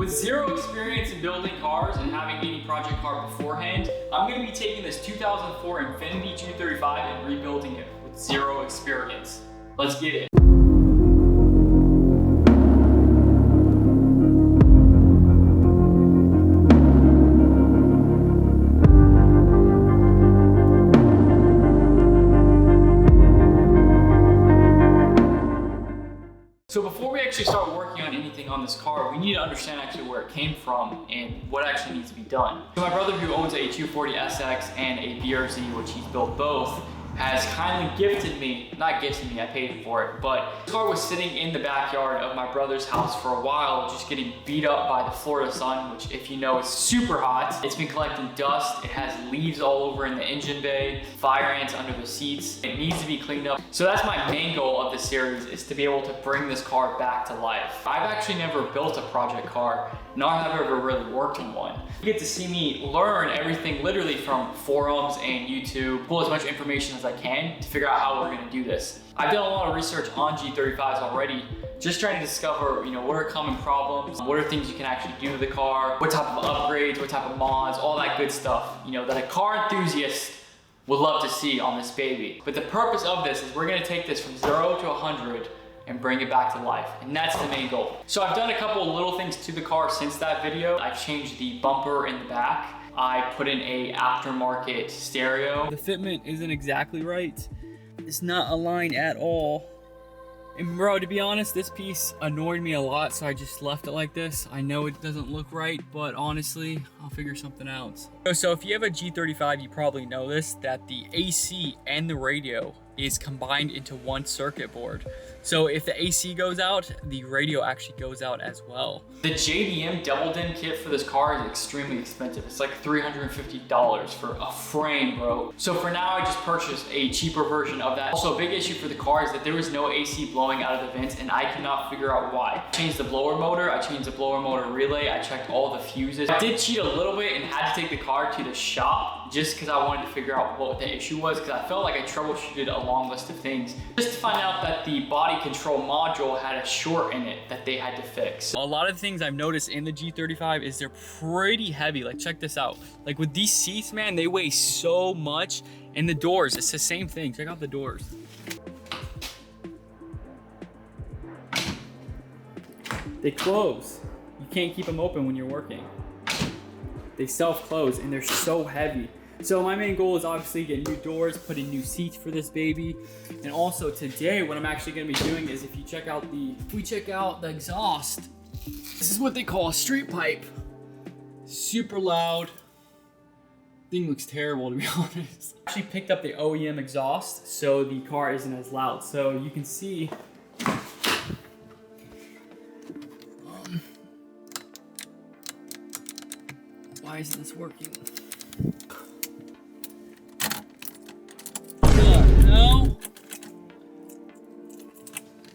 With zero experience in building cars and having any project car beforehand, I'm going to be taking this 2004 Infiniti G35 and rebuilding it with zero experience. Let's get it. So before we actually start working on anything on this car, we need to understand actually where it came from and what actually needs to be done. So my brother, who owns a 240 SX and a BRZ, which he's built both, has kindly gifted me, not gifted me, I paid for it, but this car was sitting in the backyard of my brother's house for a while, just getting beat up by the Florida sun, which, if you know, is super hot. It's been collecting dust, it has leaves all over in the engine bay, fire ants under the seats. It needs to be cleaned up. So that's my main goal of this series, is to be able to bring this car back to life. I've actually never built a project car, nor have I ever really worked in one. You get to see me learn everything literally from forums and YouTube, pull as much information as I can to figure out how we're gonna do this. I've done a lot of research on G35s already, just trying to discover, what are common problems, what are things you can actually do to the car, what type of upgrades, what type of mods, all that good stuff, that a car enthusiast would love to see on this baby. But the purpose of this is we're gonna take this from 0 to 100 and bring it back to life. And that's the main goal. So I've done a couple of little things to the car since that video. I've changed the bumper in the back. I put in a aftermarket stereo. The fitment isn't exactly right. It's not aligned at all. And bro, to be honest, this piece annoyed me a lot, so I just left it like this. I know it doesn't look right, but honestly, I'll figure something out. So if you have a G35, you probably know this, that the AC and the radio is combined into one circuit board. So if the AC goes out, the radio actually goes out as well. The JDM double DIN kit for this car is extremely expensive. It's like $350 for a frame, bro. So for now, I just purchased a cheaper version of that. Also, a big issue for the car is that there was no AC blowing out of the vents, and I could not figure out why. I changed the blower motor, I changed the blower motor relay, I checked all the fuses. I did cheat a little bit and had to take the car to the shop just because I wanted to figure out what the issue was, because I felt like I troubleshooted a long list of things just to find out that the body control module had a short in it that they had to fix. A lot of things I've noticed in the G35 is they're pretty heavy. Like, check this out. Like with these seats, man, they weigh so much. And the doors, it's the same thing. Check out the doors. They close. You can't keep them open when you're working. They self-close and they're so heavy. So my main goal is obviously get new doors, put in new seats for this baby. And also today, what I'm actually gonna be doing is, if we check out the exhaust, this is what they call a street pipe. Super loud. Thing looks terrible, to be honest. I actually picked up the OEM exhaust, so the car isn't as loud. So you can see, why isn't this working? No.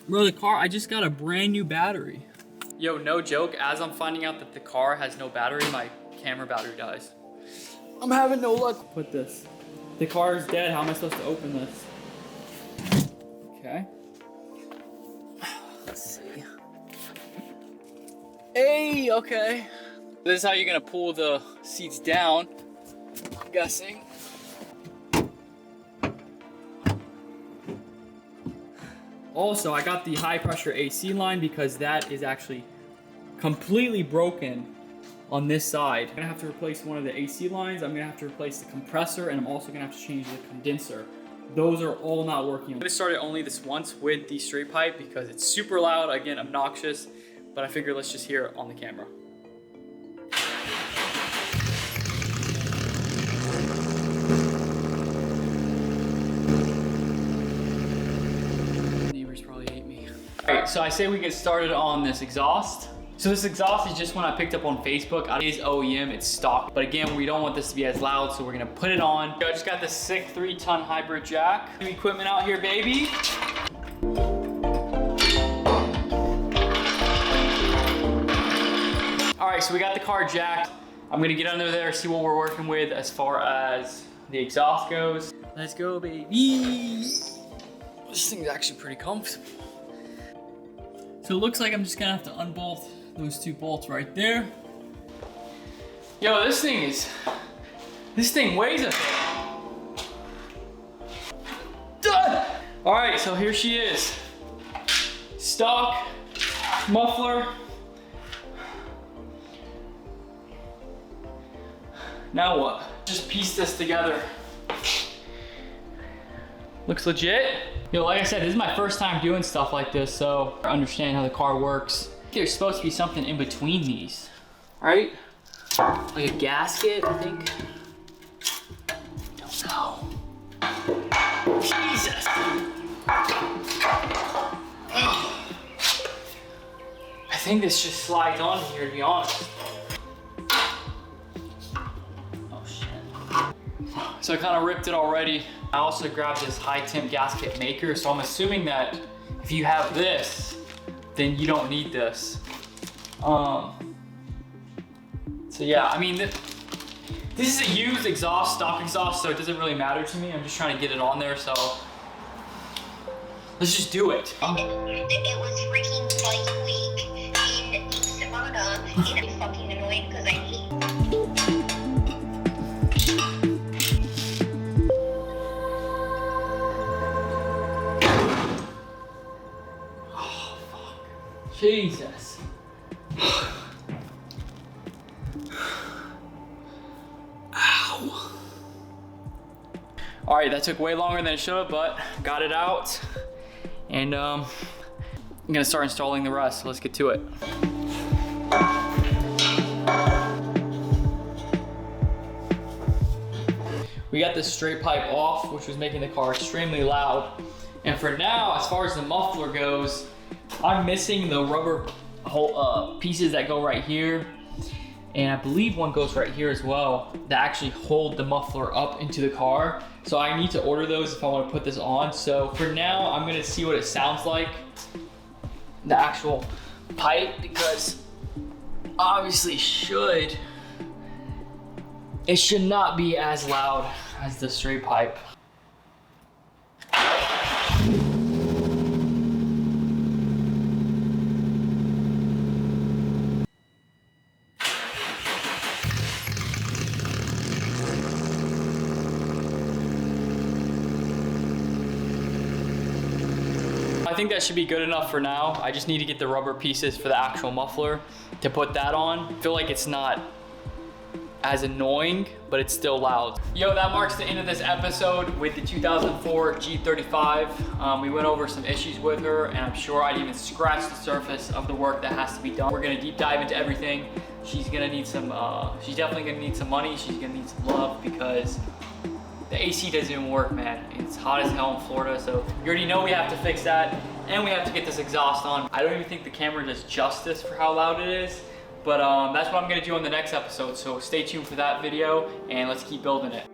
Bro, the car, I just got a brand new battery. Yo, no joke, as I'm finding out that the car has no battery, my camera battery dies. I'm having no luck. Put this. The car is dead. How am I supposed to open this? Okay. Let's see. Hey, okay. This is how you're gonna pull the seats down, I'm guessing. Also, I got the high pressure AC line because that is actually completely broken on this side. I'm gonna have to replace one of the AC lines. I'm gonna have to replace the compressor, and I'm also gonna have to change the condenser. Those are all not working. I'm gonna start it only this once with the straight pipe because it's super loud, again, obnoxious, but I figure let's just hear it on the camera. Alright, so I say we get started on this exhaust. So this exhaust is just one I picked up on Facebook. It is OEM, it's stock. But again, we don't want this to be as loud, so we're gonna put it on. I just got the sick 3-ton hybrid jack. New equipment out here, baby. Alright, so we got the car jacked. I'm gonna get under there, see what we're working with as far as the exhaust goes. Let's go, baby. This thing's actually pretty comfortable. So it looks like I'm just gonna have to unbolt those two bolts right there. Yo, this thing weighs a bit. Done! All right, so here she is. Stock, muffler. Now what? Just piece this together. Looks legit. Yo, like I said, this is my first time doing stuff like this, so I understand how the car works. There's supposed to be something in between these, right? Like a gasket, I think. Don't know. Jesus. I think this just slides on here, to be honest. Oh shit. So I kind of ripped it already. I also grabbed this high temp gasket maker, so I'm assuming that if you have this, then you don't need this. So yeah, I mean, this is a used exhaust, stock exhaust, so it doesn't really matter to me. I'm just trying to get it on there, so let's just do it. It was freaking bike week in Savannah, and I'm fucking annoyed because I hate. Oh, fuck. Jesus. Ow. All right, that took way longer than it should have, but got it out. And I'm gonna start installing the rest, so let's get to it. We got this straight pipe off, which was making the car extremely loud. And for now, as far as the muffler goes, I'm missing the rubber pieces that go right here. And I believe one goes right here as well, that actually hold the muffler up into the car. So I need to order those if I want to put this on. So for now, I'm gonna see what it sounds like, the actual pipe, because obviously it should not be as loud as the straight pipe. I think that should be good enough for now. I just need to get the rubber pieces for the actual muffler to put that on. I feel like it's not as annoying, but it's still loud. Yo, that marks the end of this episode with the 2004 G35. We went over some issues with her, and I'm sure I didn't even scratch the surface of the work that has to be done. We're gonna deep dive into everything. She's gonna need some, she's definitely gonna need some money. She's gonna need some love because the AC doesn't even work, man. It's hot as hell in Florida, so you already know we have to fix that, and we have to get this exhaust on. I don't even think the camera does justice for how loud it is, but that's what I'm gonna do on the next episode, so stay tuned for that video, and let's keep building it.